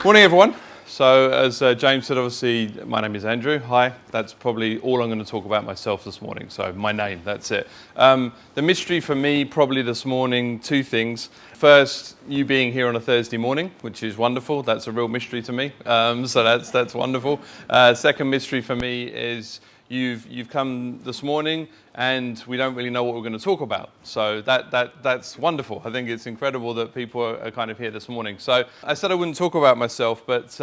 Morning, everyone. So, as James said, obviously, my name is Andrew. Hi. That's probably all I'm going to talk about myself this morning. So, my name, that's it. The mystery for me, probably this morning, two things. First, you being here on a Thursday morning, which is wonderful. That's a real mystery to me. So that's wonderful. Second mystery for me is you've come this morning and we don't really know what we're going to talk about. So that's wonderful. I think it's incredible that people are kind of here this morning. So I said I wouldn't talk about myself, but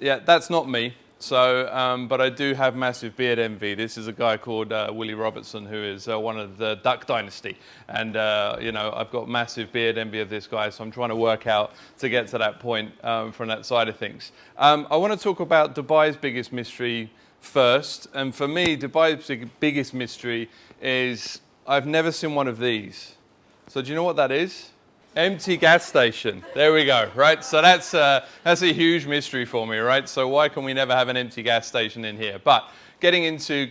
yeah, that's not me. So, but I do have massive beard envy. This is a guy called Willie Robertson, who is one of the Duck Dynasty. And, you know, I've got massive beard envy of this guy, so I'm trying to work out to get to that point from that side of things. I want to talk about Dubai's biggest mystery first. And for me, Dubai's biggest mystery is I've never seen one of these. So do you know what that is? Empty gas station. There we go, right? So that's a huge mystery for me, right? So why can we never have an empty gas station in here? But getting into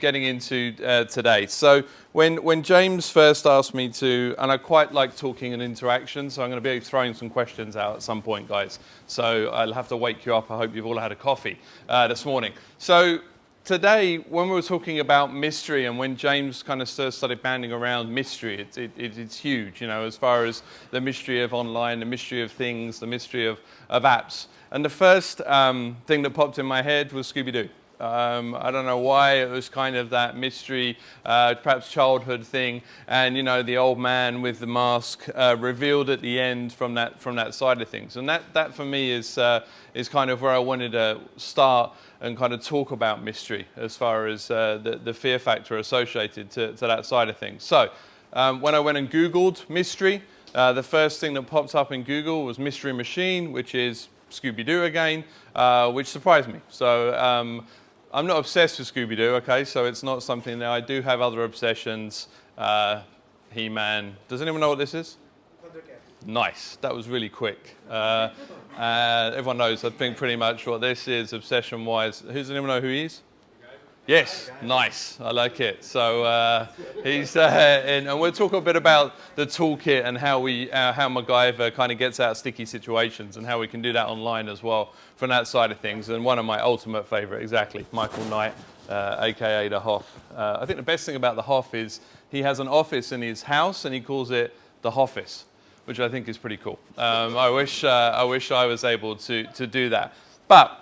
today. So when James first asked me to, and I quite like talking and interaction, so I'm going to be throwing some questions out at some point, guys. So I'll have to wake you up. I hope you've all had a coffee this morning. So today, when we were talking about mystery and when James kind of started banding around mystery, it's huge, you know, as far as the mystery of online, the mystery of things, the mystery of apps. And the first thing that popped in my head was Scooby-Doo. I don't know why, it was kind of that mystery, perhaps childhood thing, and you know, the old man with the mask revealed at the end from that side of things. And that for me is kind of where I wanted to start and kind of talk about mystery as far as the fear factor associated to that side of things. So when I went and Googled mystery, the first thing that popped up in Google was Mystery Machine, which is Scooby-Doo again, which surprised me. So I'm not obsessed with Scooby-Doo, okay, so it's not something that I do have other obsessions. He-Man. Does anyone know what this is? Nice. That was really quick. Everyone knows, I think, pretty much what this is obsession-wise. Does anyone know who he is? Yes. Nice. I like it. So he's and we'll talk a bit about the toolkit and how MacGyver kind of gets out of sticky situations and how we can do that online as well from that side of things. And one of my ultimate favorite, exactly, Michael Knight, aka the Hoff. I think the best thing about the Hoff is he has an office in his house and he calls it the Hoffice, which I think is pretty cool. I wish I was able to do that. But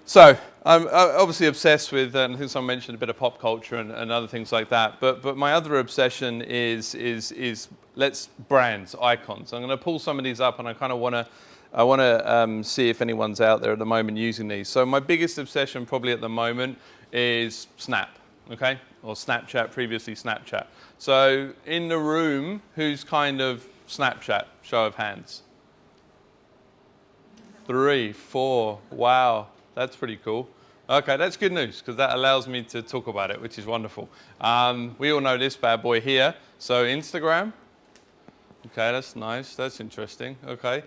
so I'm obviously obsessed with, and I think someone mentioned a bit of pop culture and other things like that. But my other obsession is brands, icons. I'm going to pull some of these up, and I kind of want to see if anyone's out there at the moment using these. So my biggest obsession probably at the moment is Snap, okay, or Snapchat, previously Snapchat. So in the room, who's kind of Snapchat? Show of hands. 3, 4. Wow. That's pretty cool. Okay, that's good news because that allows me to talk about it, which is wonderful. We all know this bad boy here. So Instagram. Okay, that's nice. That's interesting. Okay.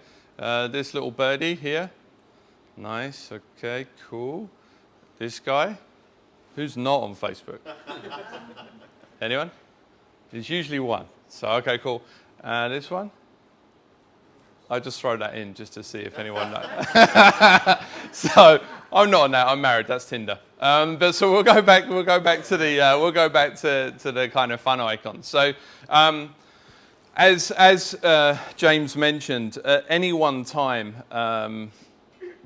This little birdie here. Nice. Okay, cool. This guy. Who's not on Facebook? Anyone? There's usually one. So, okay, cool. This one. I just throw that in just to see if anyone knows. So I'm not on that. I'm married. That's Tinder. But so we'll go back to the kind of fun icons. So as James mentioned, at any one time,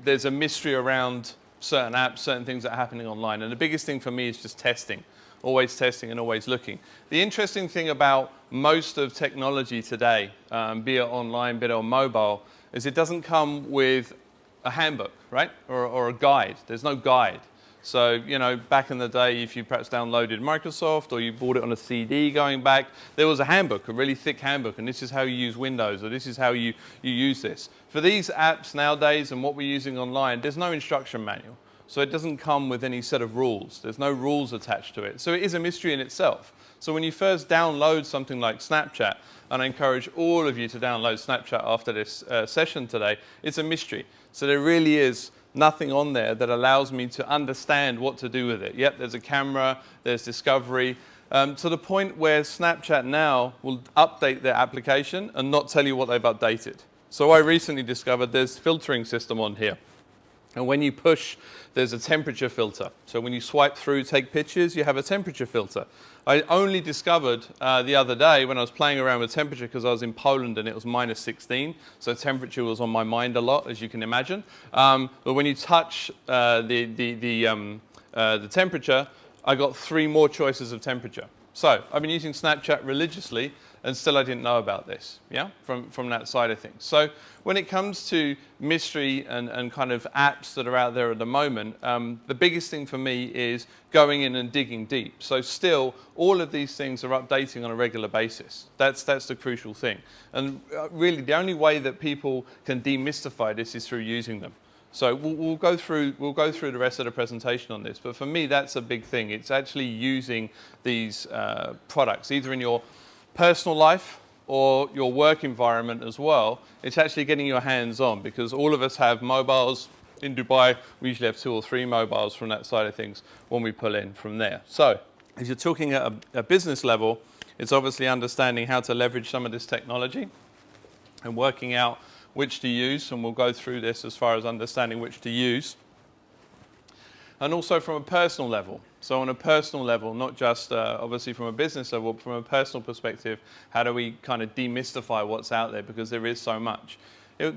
there's a mystery around certain apps, certain things that are happening online. And the biggest thing for me is just testing. Always testing and always looking. The interesting thing about most of technology today, be it online, be it on mobile, is it doesn't come with a handbook, right? Or a guide. There's no guide. So, you know, back in the day, if you perhaps downloaded Microsoft or you bought it on a CD going back, there was a handbook, a really thick handbook, and this is how you use Windows, or this is how you use this. For these apps nowadays and what we're using online, there's no instruction manual. So it doesn't come with any set of rules. There's no rules attached to it. So it is a mystery in itself. So when you first download something like Snapchat, and I encourage all of you to download Snapchat after this session today, it's a mystery. So there really is nothing on there that allows me to understand what to do with it. Yep, there's a camera, there's discovery, to the point where Snapchat now will update their application and not tell you what they've updated. So I recently discovered there's filtering system on here. And when you push, there's a temperature filter. So when you swipe through, take pictures, you have a temperature filter. I only discovered the other day when I was playing around with temperature, because I was in Poland and it was minus 16. So temperature was on my mind a lot, as you can imagine. But when you touch the temperature, I got 3 more choices of temperature. So I've been using Snapchat religiously, and still I didn't know about this, yeah, from that side of things. So when it comes to mystery and kind of apps that are out there at the moment, the biggest thing for me is going in and digging deep. So still, all of these things are updating on a regular basis. That's the crucial thing. And really, the only way that people can demystify this is through using them. So we'll go through the rest of the presentation on this. But for me, that's a big thing. It's actually using these products, either in your personal life or your work environment as well. It's actually getting your hands on, because all of us have mobiles. In Dubai, we usually have 2 or 3 mobiles from that side of things when we pull in from there. So if you're talking at a business level, it's obviously understanding how to leverage some of this technology and working out which to use, and we'll go through this as far as understanding which to use. And also from a personal level. So on a personal level, not just obviously from a business level, but from a personal perspective, how do we kind of demystify what's out there, because there is so much. I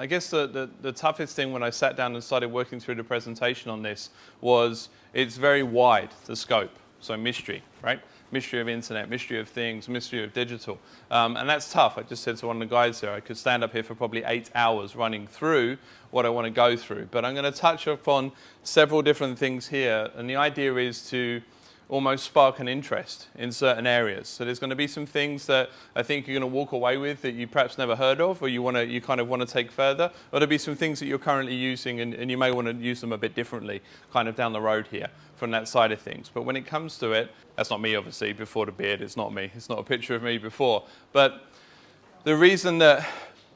guess the toughest thing when I sat down and started working through the presentation on this was it's very wide, the scope. So mystery, right? Mystery of internet, mystery of things, mystery of digital. And that's tough. I just said to one of the guys there, I could stand up here for probably 8 hours running through what I want to go through. But I'm going to touch upon several different things here. And the idea is to almost spark an interest in certain areas. So there's going to be some things that I think you're going to walk away with that you perhaps never heard of, or you kind of want to take further. Or there'll be some things that you're currently using and you may want to use them a bit differently kind of down the road here from that side of things. But when it comes to it, that's not me obviously, before the beard, it's not me. It's not a picture of me before. But the reason that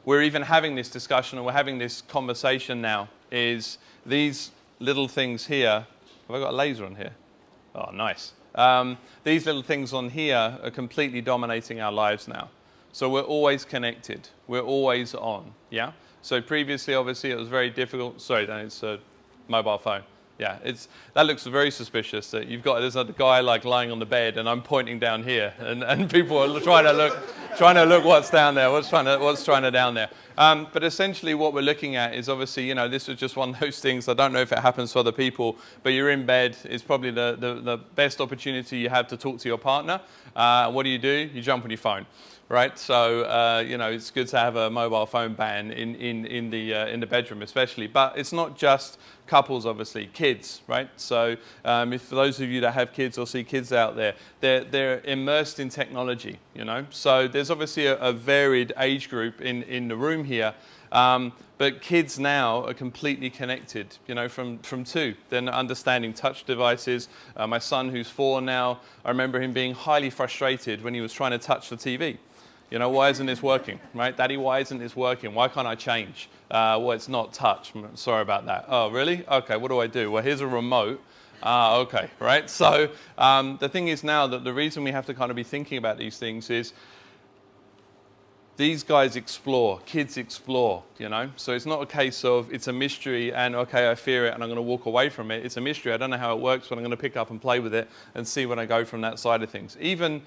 we're even having this discussion and we're having this conversation now is these little things here. Have I got a laser on here? Oh, nice. These little things on here are completely dominating our lives now. So we're always connected. We're always on, yeah? So previously, obviously, it was very difficult. Sorry, no, it's a mobile phone. Yeah, that looks very suspicious that there's a guy like lying on the bed and I'm pointing down here and people are trying to look what's down there, what's trying to down there. But essentially what we're looking at is obviously, this is just one of those things. I don't know if it happens to other people, but you're in bed. It's probably the best opportunity you have to talk to your partner. What do? You jump on your phone. Right, so it's good to have a mobile phone ban in the bedroom, especially. But it's not just couples, obviously, kids, right? So if for those of you that have kids or see kids out there, they're immersed in technology, So there's obviously a varied age group in the room here. But kids now are completely connected, from 2. They're understanding touch devices. My son, who's 4 now, I remember him being highly frustrated when he was trying to touch the TV. Why isn't this working, right? Daddy, why isn't this working? Why can't I change? Well, it's not touch. Sorry about that. Oh, really? Okay, what do I do? Well, here's a remote. Okay, right? So the thing is now that the reason we have to kind of be thinking about these things is these guys explore, kids explore, So it's not a case of it's a mystery and, okay, I fear it and I'm going to walk away from it. It's a mystery. I don't know how it works, but I'm going to pick up and play with it and see when I go from that side of things. Even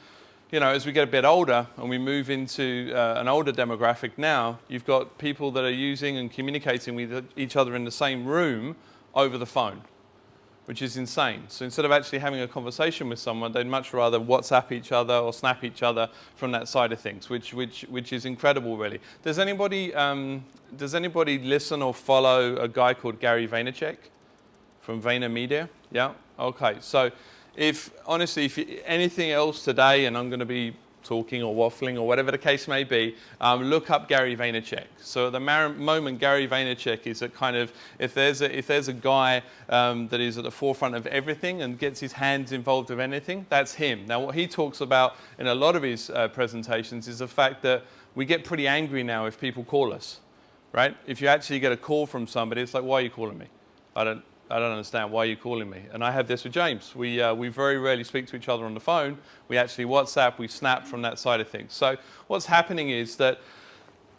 as we get a bit older and we move into an older demographic now, you've got people that are using and communicating with each other in the same room over the phone, which is insane. So instead of actually having a conversation with someone, they'd much rather WhatsApp each other or snap each other from that side of things, which is incredible, really. Does anybody listen or follow a guy called Gary Vaynerchuk from VaynerMedia? Yeah? Okay, so if anything else today, and I'm going to be talking or waffling or whatever the case may be, look up Gary Vaynerchuk. So at the moment, Gary Vaynerchuk is a kind of, if there's a guy that is at the forefront of everything and gets his hands involved with anything, that's him. Now, what he talks about in a lot of his presentations is the fact that we get pretty angry now if people call us, right? If you actually get a call from somebody, it's like, why are you calling me? I don't understand. Why are you calling me? And I have this with James. We very rarely speak to each other on the phone. We actually WhatsApp, we snap from that side of things. So what's happening is that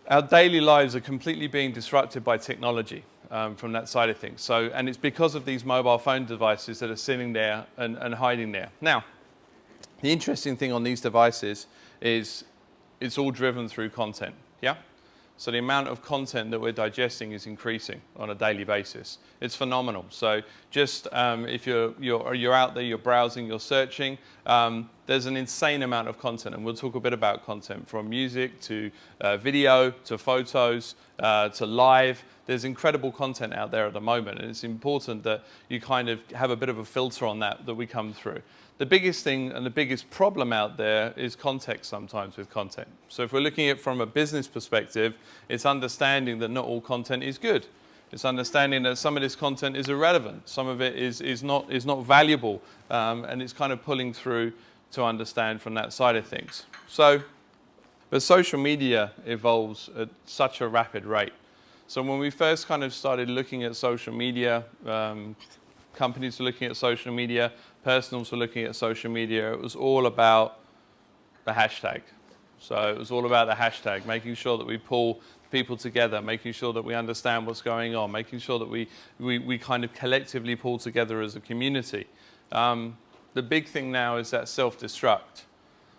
our daily lives are completely being disrupted by technology from that side of things. So, and it's because of these mobile phone devices that are sitting there and hiding there. Now, the interesting thing on these devices is it's all driven through content, yeah? So the amount of content that we're digesting is increasing on a daily basis. It's phenomenal. So just if you're out there, you're browsing, you're searching, there's an insane amount of content, and we'll talk a bit about content from music to video to photos to live. There's incredible content out there at the moment, and it's important that you kind of have a bit of a filter on that we come through. The biggest thing and the biggest problem out there is context sometimes with content. So if we're looking at it from a business perspective, it's understanding that not all content is good. It's understanding that some of this content is irrelevant, some of it is not valuable, and it's kind of pulling through to understand from that side of things. So, but social media evolves at such a rapid rate. So when we first kind of started looking at social media, companies were looking at social media, personals were looking at social media, it was all about the hashtag. So it was all about the hashtag, making sure that we pull people together, making sure that we understand what's going on, making sure that we kind of collectively pull together as a community. The big thing now is that self-destruct.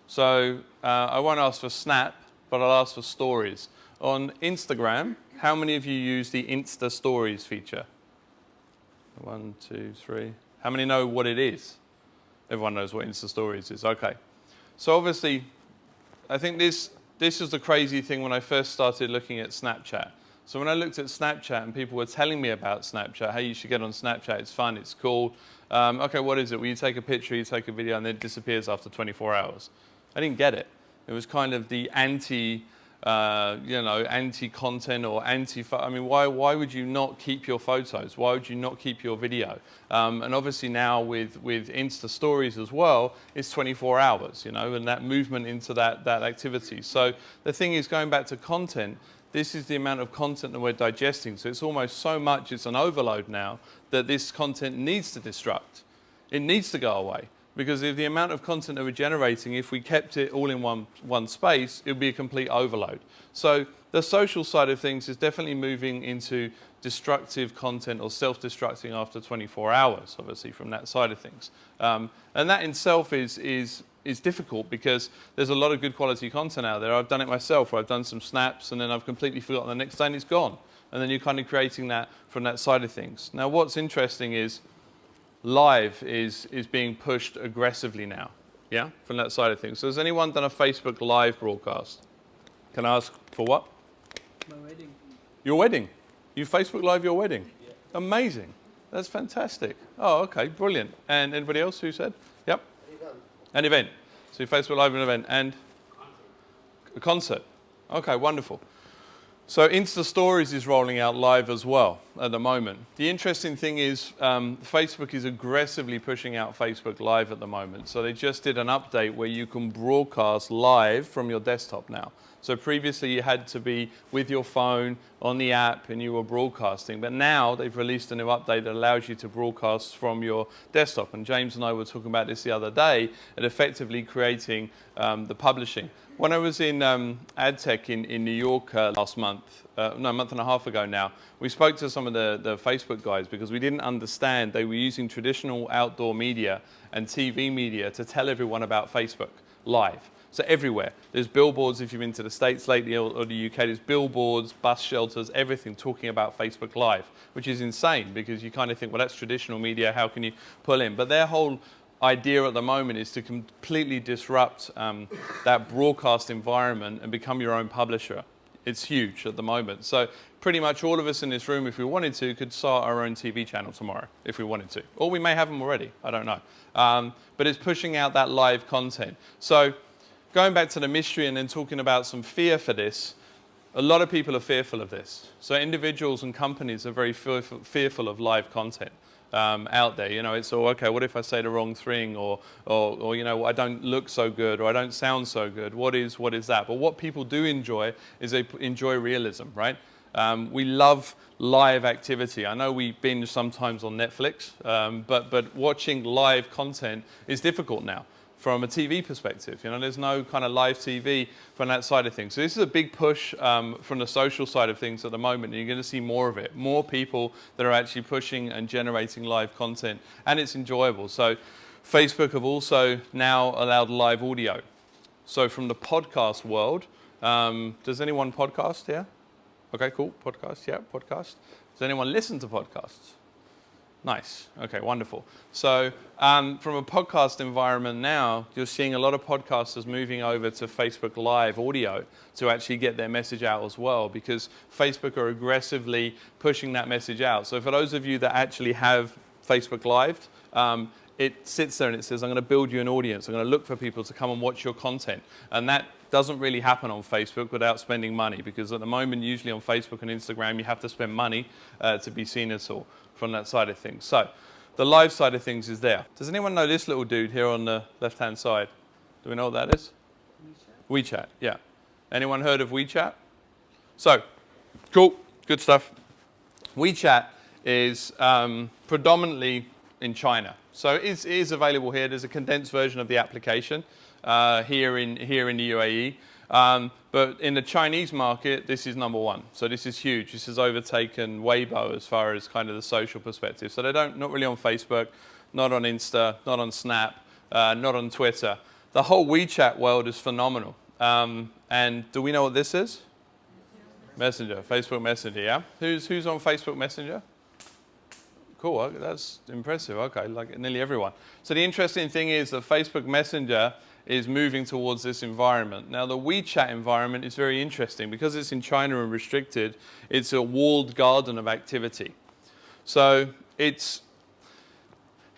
So I won't ask for Snap, but I'll ask for stories. On Instagram, how many of you use the Insta Stories feature? 1, 2, 3. How many know what it is? Everyone knows what Insta Stories is. Okay. So obviously, I think this is the crazy thing when I first started looking at Snapchat. So when I looked at Snapchat and people were telling me about Snapchat, hey, you should get on Snapchat, it's fun, it's cool. Okay, what is it? Well, you take a picture, you take a video, and then it disappears after 24 hours. I didn't get it. It was kind of the anti-content or I mean, why would you not keep your photos? Why would you not keep your video? And obviously now with Insta Stories as well, it's 24 hours, and that movement into that activity. So the thing is, going back to content, this is the amount of content that we're digesting. So it's almost so much, it's an overload now, that this content needs to destruct. It needs to go away. Because if the amount of content that we're generating, if we kept it all in one space, it would be a complete overload. So the social side of things is definitely moving into destructive content or self-destructing after 24 hours, obviously, from that side of things. And that in itself is difficult because there's a lot of good quality content out there. I've done it myself, where I've done some snaps and then I've completely forgotten the next day and it's gone. And then you're kind of creating that from that side of things. Now, what's interesting is live is being pushed aggressively now, yeah, from that side of things. So has anyone done a Facebook Live broadcast? Can I ask for what? My wedding. Your wedding? You Facebook Live your wedding? Yeah. Amazing. That's fantastic. Oh, okay, brilliant. And anybody else who said? Yep. An event. So you Facebook Live an event and? A concert. Okay, wonderful. So Insta Stories is rolling out live as well at the moment. The interesting thing is Facebook is aggressively pushing out Facebook Live at the moment. So they just did an update where you can broadcast live from your desktop now. So previously you had to be with your phone on the app and you were broadcasting. But now they've released a new update that allows you to broadcast from your desktop. And James and I were talking about this the other day at effectively creating the publishing. When I was in AdTech in New York last month, a month and a half ago now, we spoke to some of the Facebook guys because we didn't understand they were using traditional outdoor media and TV media to tell everyone about Facebook Live. So everywhere. There's billboards, if you've been to the States lately or the UK, there's billboards, bus shelters, everything talking about Facebook Live, which is insane because you kind of think, well, that's traditional media, how can you pull in? But their whole idea at the moment is to completely disrupt that broadcast environment and become your own publisher. It's huge at the moment. So pretty much all of us in this room, if we wanted to, could start our own TV channel tomorrow, if we wanted to. Or we may have them already, I don't know. But it's pushing out that live content. So going back to the mystery and then talking about some fear for this, a lot of people are fearful of this. So individuals and companies are very fearful of live content. Out there, it's all okay. What if I say the wrong thing, or I don't look so good, or I don't sound so good? What is that? But what people do enjoy is they enjoy realism, right? We love live activity. I know we binge sometimes on Netflix, but watching live content is difficult now. from a TV perspective. There's no kind of live TV from that side of things. So this is a big push from the social side of things at the moment, and you're going to see more of it. More people that are actually pushing and generating live content, and it's enjoyable. So Facebook have also now allowed live audio. So from the podcast world, does anyone podcast here? Okay, cool. Podcast, yeah, podcast. Does anyone listen to podcasts? Nice. Okay, wonderful. So from a podcast environment now, you're seeing a lot of podcasters moving over to Facebook Live audio to actually get their message out as well, because Facebook are aggressively pushing that message out. So for those of you that actually have Facebook Live, it sits there and it says, I'm going to build you an audience. I'm going to look for people to come and watch your content. And that doesn't really happen on Facebook without spending money, because at the moment, usually on Facebook and Instagram, you have to spend money to be seen at all from that side of things. So the live side of things is there. Does anyone know this little dude here on the left-hand side? Do we know what that is? WeChat, yeah. Anyone heard of WeChat? So, cool, good stuff. WeChat is predominantly in China. So it is available here. There's a condensed version of the application here in the UAE. But in the Chinese market, this is number one. So this is huge. This has overtaken Weibo as far as kind of the social perspective. So not really on Facebook, not on Insta, not on Snap, not on Twitter. The whole WeChat world is phenomenal. And do we know what this is? Messenger, Facebook Messenger, yeah? Who's on Facebook Messenger? Cool, that's impressive. Okay, like nearly everyone. So the interesting thing is that Facebook Messenger is moving towards this environment. Now the WeChat environment is very interesting because it's in China and restricted. It's a walled garden of activity. So it's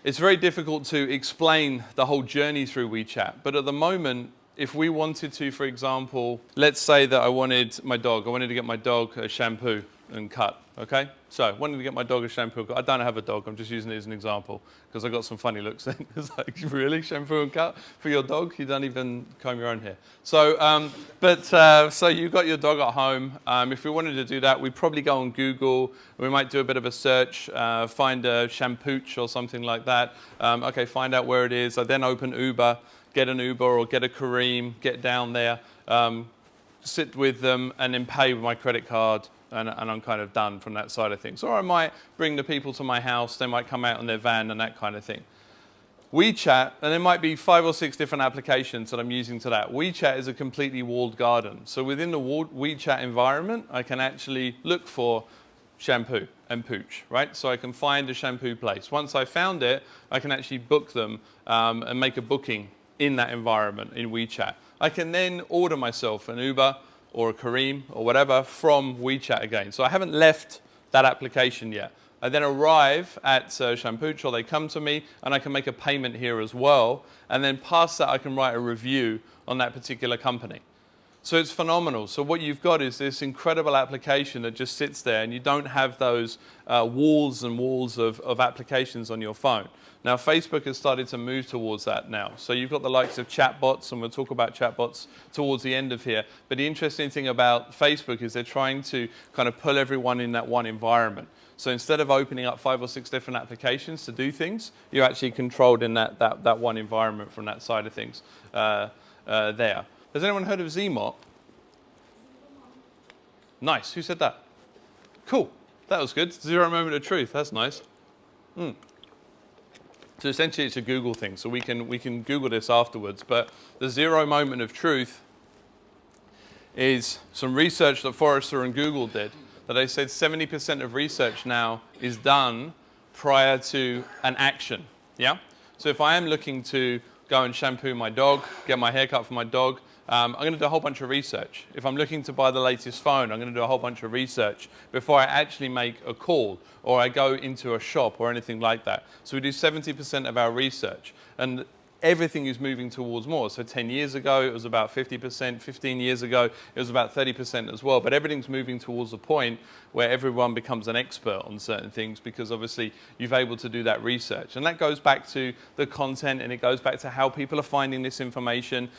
very difficult to explain the whole journey through WeChat. But at the moment, if we wanted to, for example, let's say that I wanted to get my dog a shampoo and cut, okay? So I wanted to get my dog a shampoo. I don't have a dog, I'm just using it as an example because I got some funny looks then. It's like, really, shampoo and cut for your dog? You don't even comb your own hair. So, so you've got your dog at home. If we wanted to do that, we'd probably go on Google. We might do a bit of a search, find a shampooch or something like that. Okay, find out where it is. I then open Uber, get an Uber or get a Kareem, get down there, sit with them, and then pay with my credit card. And I'm kind of done from that side of things. Or I might bring the people to my house, they might come out in their van and that kind of thing. WeChat, and there might be 5 or 6 different applications that I'm using to that. WeChat is a completely walled garden. So within the WeChat environment, I can actually look for shampoo and pooch, right? So I can find a shampoo place. Once I found it, I can actually book them and make a booking in that environment in WeChat. I can then order myself an Uber or a Kareem or whatever from WeChat again. So I haven't left that application yet. I then arrive at Shampooch, or they come to me, and I can make a payment here as well. And then past that, I can write a review on that particular company. So it's phenomenal. So what you've got is this incredible application that just sits there, and you don't have those walls and walls of applications on your phone. Now, Facebook has started to move towards that now. So you've got the likes of chatbots, and we'll talk about chatbots towards the end of here. But the interesting thing about Facebook is they're trying to kind of pull everyone in that one environment. So instead of opening up 5 or 6 different applications to do things, you're actually controlled in that one environment from that side of things there. Has anyone heard of Zmot? Nice. Who said that? Cool. That was good. Zero moment of truth. That's nice. So essentially, it's a Google thing. So we can Google this afterwards. But the zero moment of truth is some research that Forrester and Google did. That they said 70% of research now is done prior to an action. Yeah. So if I am looking to go and shampoo my dog, get my hair cut for my dog, I'm going to do a whole bunch of research. If I'm looking to buy the latest phone, I'm going to do a whole bunch of research before I actually make a call or I go into a shop or anything like that. So we do 70% of our research, and everything is moving towards more. So 10 years ago, it was about 50%. 15 years ago, it was about 30% as well. But everything's moving towards a point where everyone becomes an expert on certain things because obviously you've able to do that research. And that goes back to the content, and it goes back to how people are finding this information.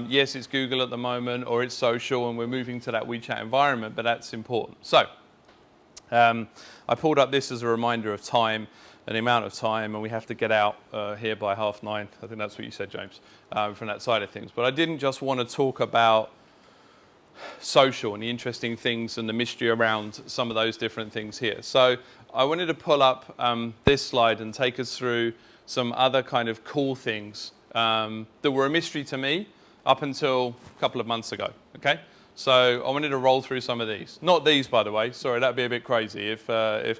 Yes, it's Google at the moment, or it's social, and we're moving to that WeChat environment, but that's important. So I pulled up this as a reminder of time. and the amount of time, and we have to get out here by 9:30. I think that's what you said, James, from that side of things. But I didn't just want to talk about social and the interesting things and the mystery around some of those different things here. So I wanted to pull up this slide and take us through some other kind of cool things that were a mystery to me up until a couple of months ago, okay? So I wanted to roll through some of these. Not these, by the way. Sorry, that'd be a bit crazy if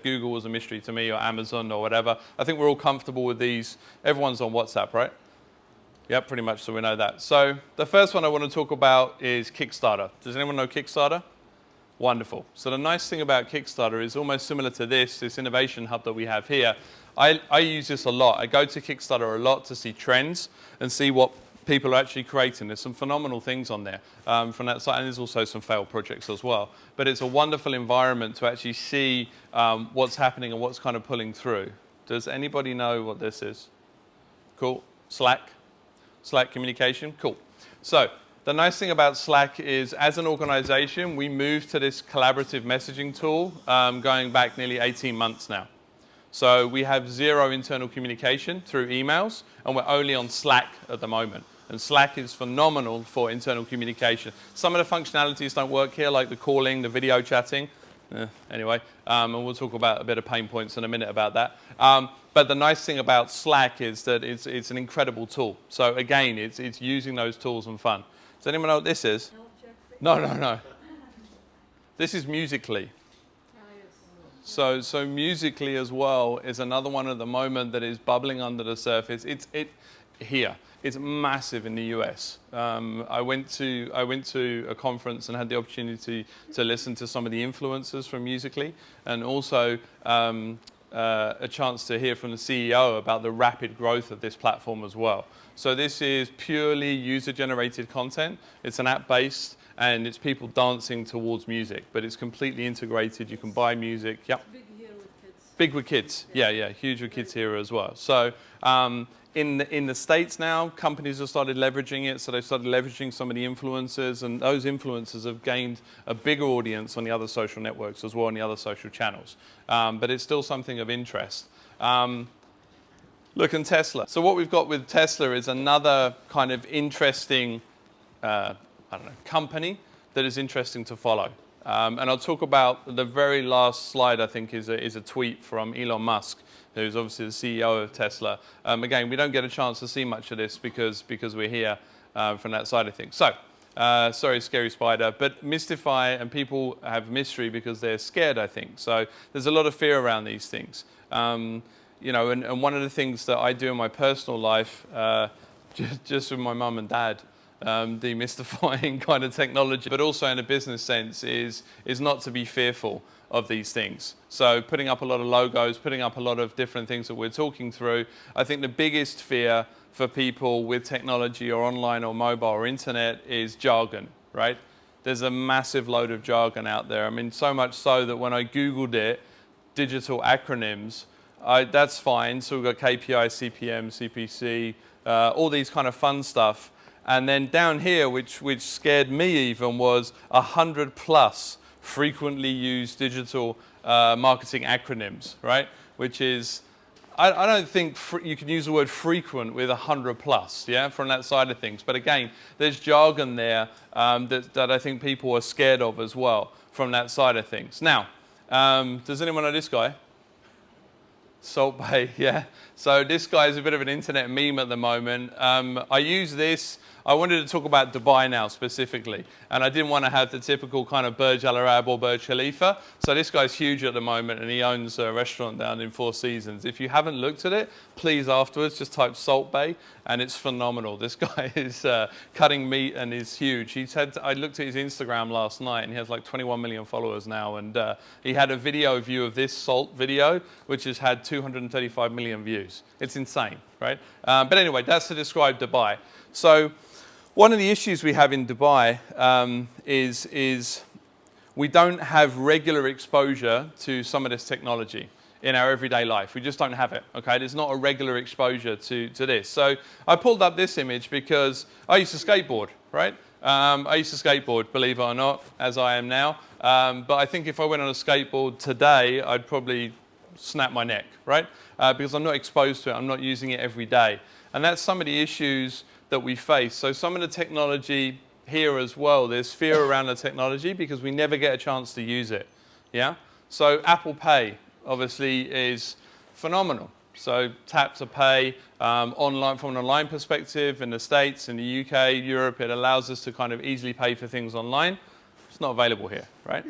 Google was a mystery to me or Amazon or whatever. I think we're all comfortable with these. Everyone's on WhatsApp, right? Yep, pretty much, so we know that. So the first one I want to talk about is Kickstarter. Does anyone know Kickstarter? Wonderful. So the nice thing about Kickstarter is almost similar to this innovation hub that we have here. I use this a lot. I go to Kickstarter a lot to see trends and see what people are actually creating. There's some phenomenal things on there from that side, and there's also some failed projects as well. But it's a wonderful environment to actually see what's happening and what's kind of pulling through. Does anybody know what this is? Cool. Slack communication, cool. So the nice thing about Slack is, as an organization, we moved to this collaborative messaging tool going back nearly 18 months now. So we have zero internal communication through emails, and we're only on Slack at the moment. And Slack is phenomenal for internal communication. Some of the functionalities don't work here, like the calling, the video chatting. Anyway, and we'll talk about a bit of pain points in a minute about that. But the nice thing about Slack is that it's an incredible tool. So again, it's using those tools and fun. Does anyone know what this is? No. This is Musical.ly. So Musical.ly as well is another one at the moment that is bubbling under the surface. It's massive in the US. I went to a conference and had the opportunity to listen to some of the influencers from Musical.ly, and also a chance to hear from the CEO about the rapid growth of this platform as well. So this is purely user-generated content. It's an app-based, and it's people dancing towards music, but it's completely integrated. You can buy music. Yep. Big here with kids. Big with kids. Yeah, huge with kids here as well. So in the States now, companies have started leveraging it. So they've started leveraging some of the influencers, and those influencers have gained a bigger audience on the other social networks as well, on the other social channels. But it's still something of interest. Look, and Tesla. So what we've got with Tesla is another kind of interesting company that is interesting to follow. And I'll talk about the very last slide, I think, is a tweet from Elon Musk, who's obviously the CEO of Tesla. Again, we don't get a chance to see much of this because we're here from that side of things. So, sorry, Scary Spider, but mystify, and people have mystery because they're scared, I think. So there's a lot of fear around these things. You know, and one of the things that I do in my personal life, just with my mum and dad, demystifying kind of technology, but also in a business sense, is not to be fearful of these things. So putting up a lot of logos, putting up a lot of different things that we're talking through. I think the biggest fear for people with technology or online or mobile or internet is jargon, right? There's a massive load of jargon out there. I mean, so much so that when I Googled it, digital acronyms, that's fine. So we've got KPI, CPM, CPC, all these kind of fun stuff. And then down here, which scared me even, was 100+ frequently used digital marketing acronyms, right? Which is, I don't think you can use the word frequent with 100+, yeah, from that side of things. But again, there's jargon there that I think people are scared of as well from that side of things. Now, does anyone know this guy? Salt Bay, yeah. So this guy is a bit of an internet meme at the moment. I use this. I wanted to talk about Dubai now specifically, and I didn't want to have the typical kind of Burj Al Arab or Burj Khalifa. So this guy's huge at the moment, and he owns a restaurant down in Four Seasons. If you haven't looked at it, please afterwards just type Salt Bay, and it's phenomenal. This guy is cutting meat and is huge. I looked at his Instagram last night, and he has like 21 million followers now, and he had a video view of this salt video, which has had 235 million views. It's insane, right? But anyway, that's to describe Dubai. So one of the issues we have in Dubai is we don't have regular exposure to some of this technology in our everyday life. We just don't have it, okay? There's not a regular exposure to this. So I pulled up this image because I used to skateboard, right? I used to skateboard, believe it or not, as I am now. But I think if I went on a skateboard today, I'd probably snap my neck, right? Because I'm not exposed to it, I'm not using it every day. And that's some of the issues that we face. So some of the technology here as well, there's fear around the technology because we never get a chance to use it, yeah? So Apple Pay, obviously, is phenomenal. So tap to pay online from an online perspective in the States, in the UK, Europe, it allows us to kind of easily pay for things online. It's not available here, right?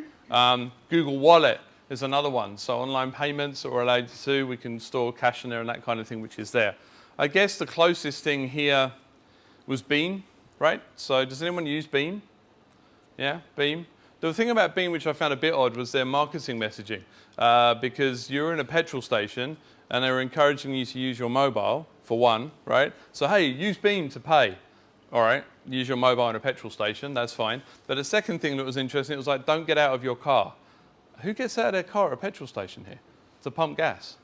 Google Wallet is another one. So online payments are allowed to, we can store cash in there and that kind of thing, which is there. I guess the closest thing here was Beam, right? So does anyone use Beam? Yeah, Beam. The thing about Beam, which I found a bit odd, was their marketing messaging. Because you're in a petrol station and they were encouraging you to use your mobile, for one, right? So, hey, use Beam to pay. All right, use your mobile in a petrol station, that's fine. But the second thing that was interesting, it was like, don't get out of your car. Who gets out of their car at a petrol station here to pump gas?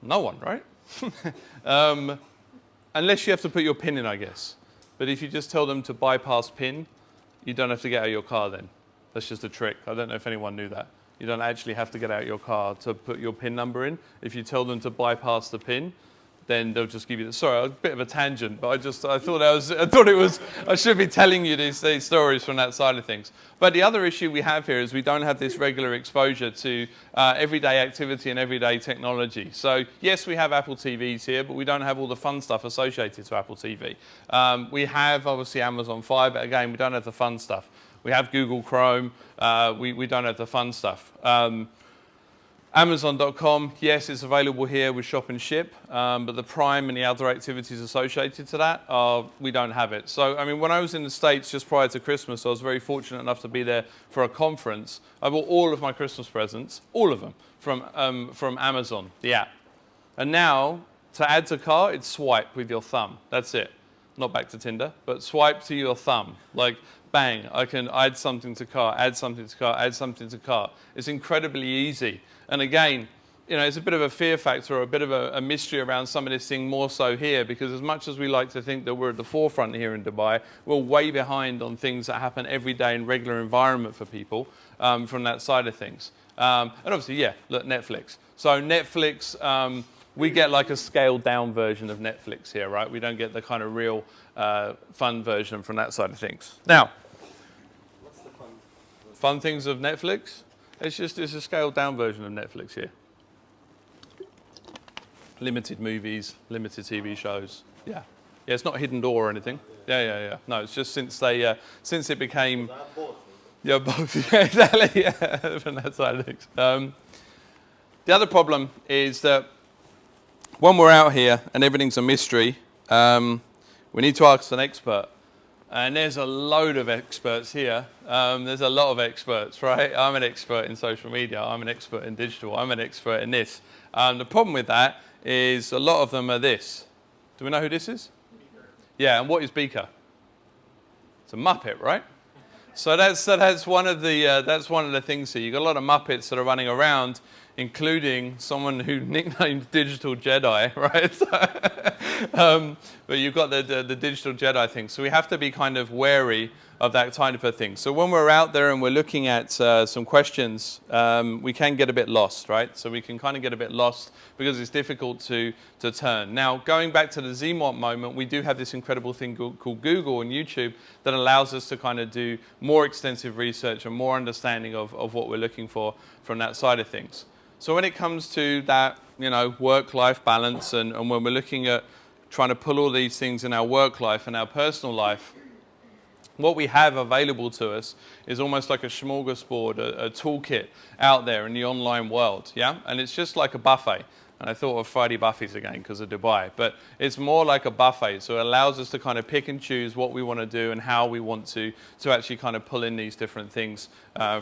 No one, right? Unless you have to put your PIN in, I guess. But if you just tell them to bypass PIN, you don't have to get out of your car then. That's just a trick. I don't know if anyone knew that. You don't actually have to get out of your car to put your PIN number in. If you tell them to bypass the PIN, then they'll just give you the, sorry, a bit of a tangent, but I thought I should be telling you these stories from that side of things. But the other issue we have here is we don't have this regular exposure to everyday activity and everyday technology. So yes, we have Apple TVs here, but we don't have all the fun stuff associated to Apple TV. We have obviously Amazon Fire, but again, we don't have the fun stuff. We have Google Chrome, we don't have the fun stuff. Amazon.com, yes, it's available here with Shop and Ship, but the Prime and the other activities associated to that, we don't have it. So, I mean, when I was in the States just prior to Christmas, I was very fortunate enough to be there for a conference. I bought all of my Christmas presents, all of them, from Amazon, the app. And now, to add to cart, it's swipe with your thumb. That's it. Not back to Tinder, but swipe to your thumb. Like, bang, I can add something to cart, add something to cart, add something to cart. It's incredibly easy. And again, you know, it's a bit of a fear factor or a bit of a mystery around some of this thing more so here, because as much as we like to think that we're at the forefront here in Dubai, we're way behind on things that happen every day in regular environment for people from that side of things. And obviously, yeah, look, Netflix. So Netflix, we get like a scaled down version of Netflix here, right? We don't get the kind of real fun version from that side of things. Now, what's the fun things of Netflix? It's a scaled down version of Netflix here. Limited movies, limited TV shows. Yeah. Yeah, it's not Hidden Door or anything. Yeah. No, it's just since since it became. Yeah, both. Yeah, exactly. Yeah, from that side of things. The other problem is that when we're out here and everything's a mystery, we need to ask an expert. And there's a load of experts here. There's a lot of experts, right? I'm an expert in social media. I'm an expert in digital. I'm an expert in this. The problem with that is a lot of them are this. Do we know who this is? Beaker. Yeah, and what is Beaker? It's a Muppet, right? So that's one of the things here. You've got a lot of Muppets that are running around, including someone who nicknamed Digital Jedi, right? But you've got the Digital Jedi thing. So we have to be kind of wary of that type of thing. So when we're out there and we're looking at some questions, we can get a bit lost, right? So we can kind of get a bit lost because it's difficult to turn. Now, going back to the Zmont moment, we do have this incredible thing called Google and YouTube that allows us to kind of do more extensive research and more understanding of what we're looking for from that side of things. So when it comes to that, you know, work-life balance and when we're looking at trying to pull all these things in our work life and our personal life, what we have available to us is almost like a smorgasbord, a toolkit out there in the online world, yeah? And it's just like a buffet. And I thought of Friday Buffets again because of Dubai, but it's more like a buffet. So it allows us to kind of pick and choose what we want to do and how we want to actually kind of pull in these different things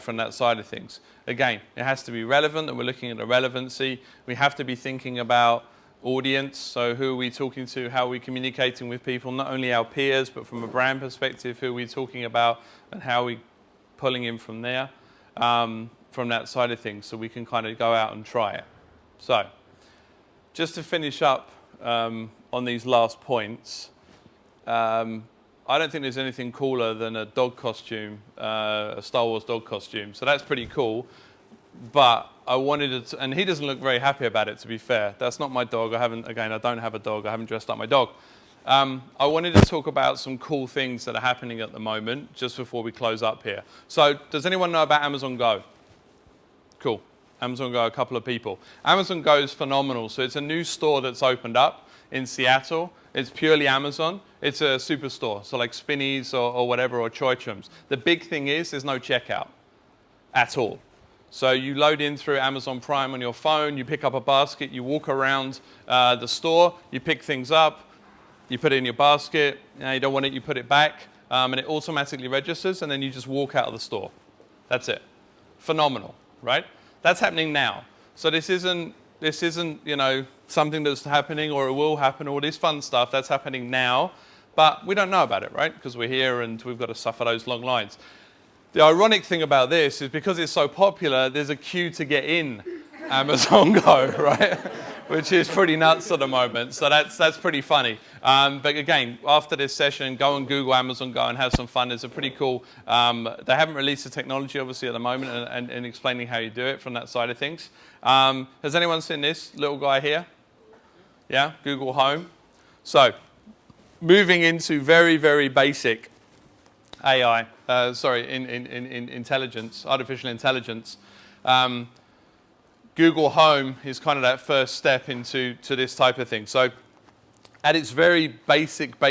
from that side of things. Again, it has to be relevant, and we're looking at the relevancy. We have to be thinking about audience. So who are we talking to? How are we communicating with people? Not only our peers, but from a brand perspective, who are we talking about and how are we pulling in from there, from that side of things, so we can kind of go out and try it. So just to finish up on these last points, I don't think there's anything cooler than a dog costume, a Star Wars dog costume. So that's pretty cool. But I wanted to, and he doesn't look very happy about it, to be fair. That's not my dog. I don't have a dog. I haven't dressed up my dog. I wanted to talk about some cool things that are happening at the moment, just before we close up here. So, does anyone know about Amazon Go? Cool. Amazon Go, a couple of people. Amazon Go is phenomenal. So it's a new store that's opened up in Seattle. It's purely Amazon. It's a superstore, so like Spinneys or whatever, or Choichums. The big thing is there's no checkout at all. So you load in through Amazon Prime on your phone, you pick up a basket, you walk around the store, you pick things up, you put it in your basket, you don't want it, you put it back, and it automatically registers, and then you just walk out of the store. That's it. Phenomenal, right? That's happening now. So this isn't something that's happening or it will happen, all this fun stuff. That's happening now, but we don't know about it, right? Because we're here and we've got to suffer those long lines. The ironic thing about this is because it's so popular, there's a queue to get in Amazon Go, right? Which is pretty nuts at the moment. So that's pretty funny. But again, after this session, go and Google Amazon Go and have some fun. It's a pretty cool, they haven't released the technology obviously at the moment and explaining how you do it from that side of things. Has anyone seen this little guy here? Yeah, Google Home. So moving into very, very basic AI, intelligence, artificial intelligence. Google Home is kind of that first step into this type of thing. So at its very basic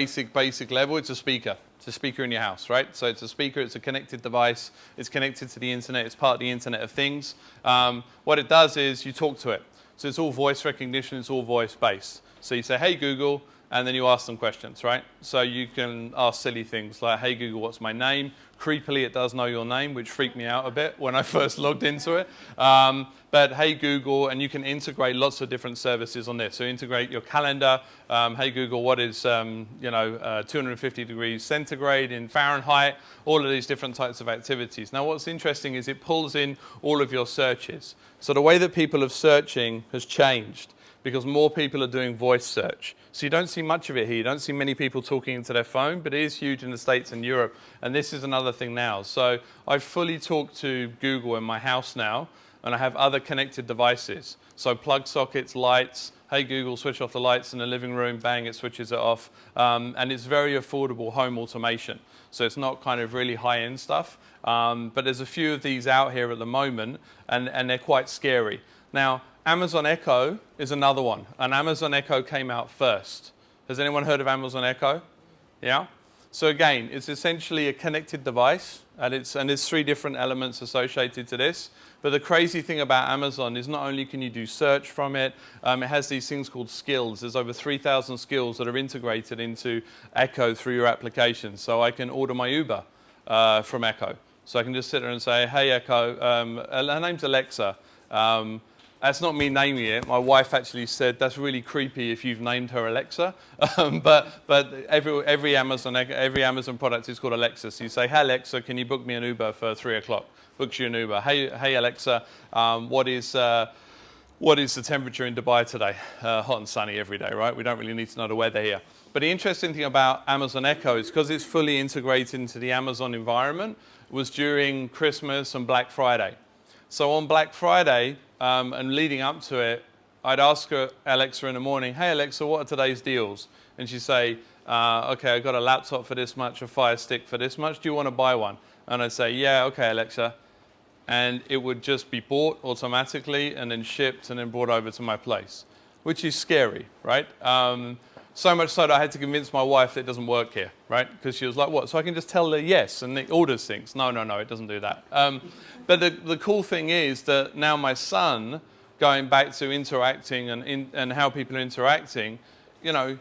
level, it's a speaker. It's a speaker in your house, right? So it's a speaker, it's a connected device, it's connected to the internet, it's part of the Internet of Things. What it does is you talk to it. So it's all voice recognition, it's all voice-based. So you say, hey Google, and then you ask them questions, right? So you can ask silly things like, hey Google, what's my name? Creepily, it does know your name, which freaked me out a bit when I first logged into it. But hey Google, and you can integrate lots of different services on this. So integrate your calendar. Hey Google, what is 250 degrees centigrade in Fahrenheit? All of these different types of activities. Now what's interesting is it pulls in all of your searches. So the way that people are searching has changed because more people are doing voice search. So you don't see much of it here. You don't see many people talking into their phone, but it is huge in the States and Europe. And this is another thing now. So I fully talk to Google in my house now, and I have other connected devices. So plug sockets, lights. Hey Google, switch off the lights in the living room. Bang, it switches it off. And it's very affordable home automation. So it's not kind of really high-end stuff. But there's a few of these out here at the moment, and they're quite scary. Now, Amazon Echo is another one, and Amazon Echo came out first. Has anyone heard of Amazon Echo? Yeah? So again, it's essentially a connected device, and there's 3 different elements associated to this. But the crazy thing about Amazon is not only can you do search from it, it has these things called skills. There's over 3,000 skills that are integrated into Echo through your application. So I can order my Uber from Echo. So I can just sit there and say, hey Echo, her name's Alexa. That's not me naming it. My wife actually said that's really creepy if you've named her Alexa. But every Amazon product is called Alexa. So you say, hey Alexa, can you book me an Uber for 3 o'clock? Books you an Uber. Hey Alexa, what is the temperature in Dubai today? Hot and sunny every day, right? We don't really need to know the weather here. But the interesting thing about Amazon Echo is because it's fully integrated into the Amazon environment was during Christmas and Black Friday. So on Black Friday, and leading up to it, I'd ask her, Alexa in the morning, hey Alexa, what are today's deals? And she'd say, okay, I got a laptop for this much, a Fire Stick for this much, do you want to buy one? And I'd say, yeah, okay Alexa. And it would just be bought automatically and then shipped and then brought over to my place, which is scary, right? So much so that I had to convince my wife that it doesn't work here, right? Because she was like, what? So I can just tell her yes, and it orders things. No, it doesn't do that. But the cool thing is that now my son, going back to interacting and how people are interacting,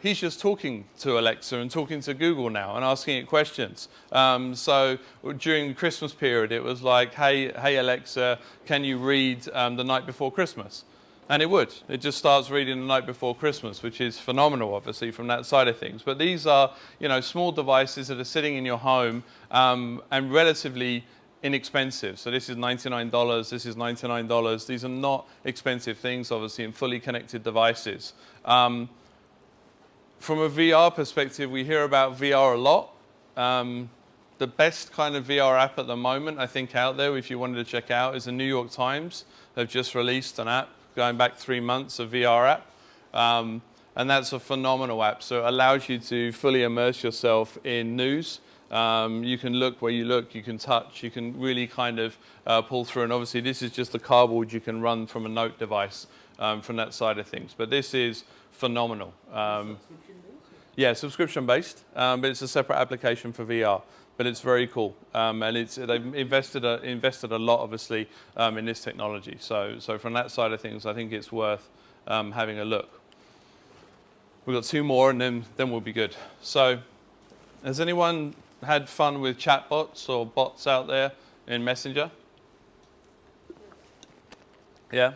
he's just talking to Alexa and talking to Google now and asking it questions. So during the Christmas period, it was like, hey Alexa, can you read The Night Before Christmas? And it would. It just starts reading The Night Before Christmas, which is phenomenal, obviously, from that side of things. But these are, small devices that are sitting in your home and relatively inexpensive. So this is $99, this is $99. These are not expensive things, obviously, and fully connected devices. From a VR perspective, we hear about VR a lot. The the best kind of VR app at the moment, I think, out there, if you wanted to check out, is the New York Times. They've just released an app going back 3 months, a VR app. And that's a phenomenal app. So it allows you to fully immerse yourself in news. You can look where you look, you can touch, you can really kind of pull through. And obviously this is just a cardboard you can run from a note device from that side of things. But this is phenomenal. Yeah, subscription based, but it's a separate application for VR. But it's very cool, and they've invested a lot, obviously, in this technology. So from that side of things, I think it's worth having a look. We've got 2 more, and then we'll be good. So, has anyone had fun with chatbots or bots out there in Messenger? Yeah,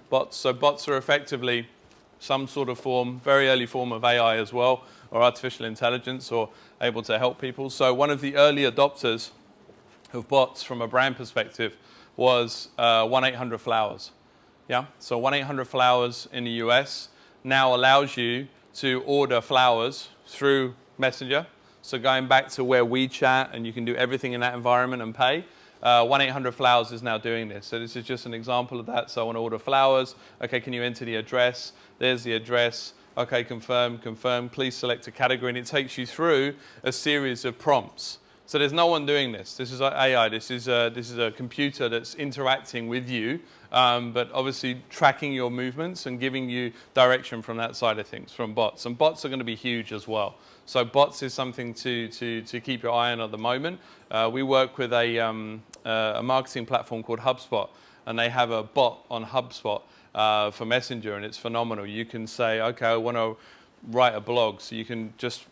bots. So bots are effectively some sort of form, very early form of AI as well, or artificial intelligence, or able to help people. So one of the early adopters of bots from a brand perspective was 1-800-Flowers. Yeah, so 1-800-Flowers in the US now allows you to order flowers through Messenger. So going back to where we chat and you can do everything in that environment and pay, 1-800-Flowers is now doing this. So this is just an example of that. So I want to order flowers. Okay, can you enter the address? There's the address. Okay, confirm, confirm. Please select a category. And it takes you through a series of prompts. So there's no one doing this. This is AI. This is a computer that's interacting with you, but obviously tracking your movements and giving you direction from that side of things, from bots. And bots are going to be huge as well. So bots is something to keep your eye on at the moment. We work with a marketing platform called HubSpot, and they have a bot on HubSpot for Messenger, and it's phenomenal. You can say, okay, I want to write a blog. So you can just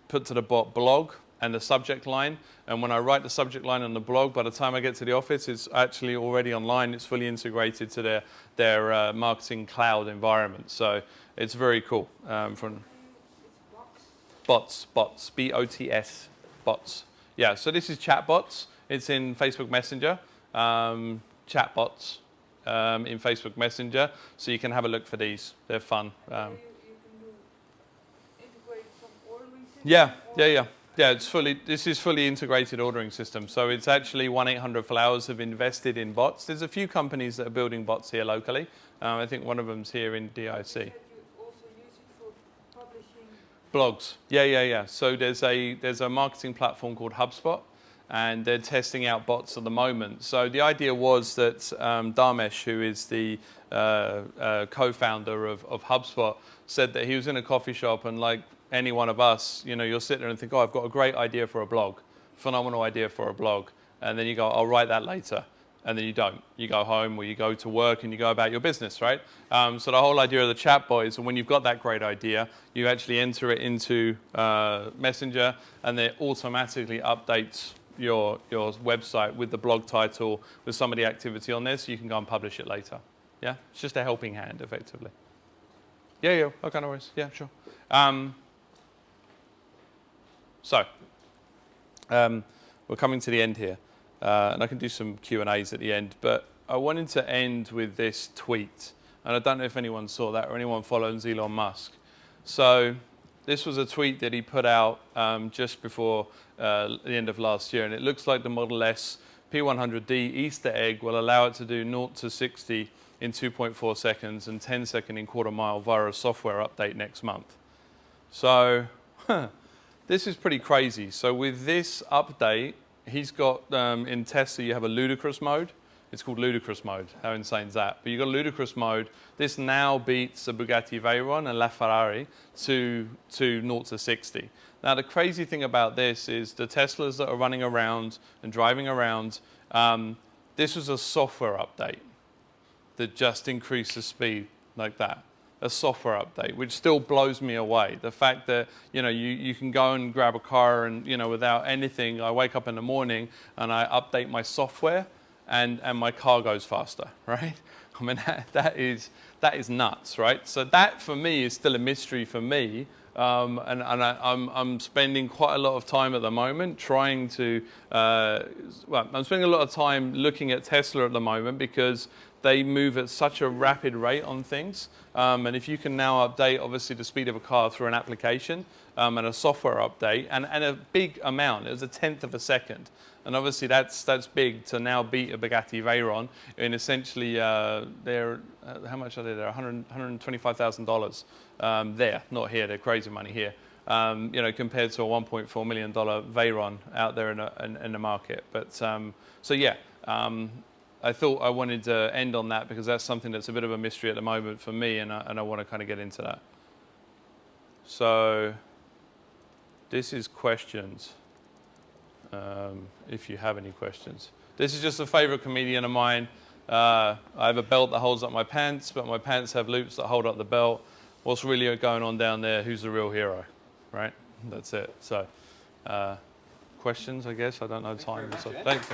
put to the bot blog and the subject line. And when I write the subject line on the blog, by the time I get to the office, it's actually already online. It's fully integrated to their marketing cloud environment. So it's very cool. Bots, B-O-T-S, bots. Yeah, so this is chatbots. It's in Facebook Messenger, chatbots in Facebook Messenger. So you can have a look for these. They're fun. You can integrate some ordering system? Yeah, this is fully integrated ordering system. So it's actually 1-800-Flowers have invested in bots. There's a few companies that are building bots here locally. I think one of them's here in DIC. You also use it for publishing? Blogs. Yeah. So there's a marketing platform called HubSpot, and they're testing out bots at the moment. So the idea was that Dharmesh, who is the co-founder of HubSpot, said that he was in a coffee shop, and like any one of us, you'll sit there and think, oh, I've got a great idea for a blog, phenomenal idea for a blog. And then you go, I'll write that later. And then you don't. You go home or you go to work and you go about your business, right? So the whole idea of the chatbot is when you've got that great idea, you actually enter it into Messenger, and it automatically updates your website with the blog title, with some of the activity on there, so you can go and publish it later. Yeah? It's just a helping hand, effectively. Yeah. Okay, no worries. Yeah, sure. So, we're coming to the end here, and I can do some Q&As at the end, but I wanted to end with this tweet, and I don't know if anyone saw that or anyone follows Elon Musk. So, this was a tweet that he put out just before the end of last year, and it looks like the Model S P100D Easter egg will allow it to do 0 to 60 in 2.4 seconds and 10 seconds in quarter mile via a software update next month. So, this is pretty crazy. So with this update, he's got, in Tesla, you have a ludicrous mode. It's called ludicrous mode. How insane is that? But you've got ludicrous mode. This now beats the Bugatti Veyron and LaFerrari to 0 to 60. Now, the crazy thing about this is the Teslas that are running around and driving around, this was a software update that just increased the speed like that. A software update, which still blows me away. The fact that, you can go and grab a car and, without anything, I wake up in the morning and I update my software and my car goes faster, right? I mean, that is nuts, right? So that for me is still a mystery for me I'm spending quite a lot of time at the moment trying to, I'm spending a lot of time looking at Tesla at the moment because they move at such a rapid rate on things. And if you can now update, obviously, the speed of a car through an application and a software update, and a big amount, it was 1/10 of a second. And obviously, that's big to now beat a Bugatti Veyron in essentially, they're, how much are they there? $125,000 there, not here, they're crazy money here. Compared to a $1.4 million Veyron out there in the market. But so yeah, I thought I wanted to end on that because that's something that's a bit of a mystery at the moment for me, and I want to kind of get into that. So this is questions, if you have any questions. This is just a favorite comedian of mine. I have a belt that holds up my pants, but my pants have loops that hold up the belt. What's really going on down there? Who's the real hero? Right? That's it. So questions, I guess. I don't know time. So thanks.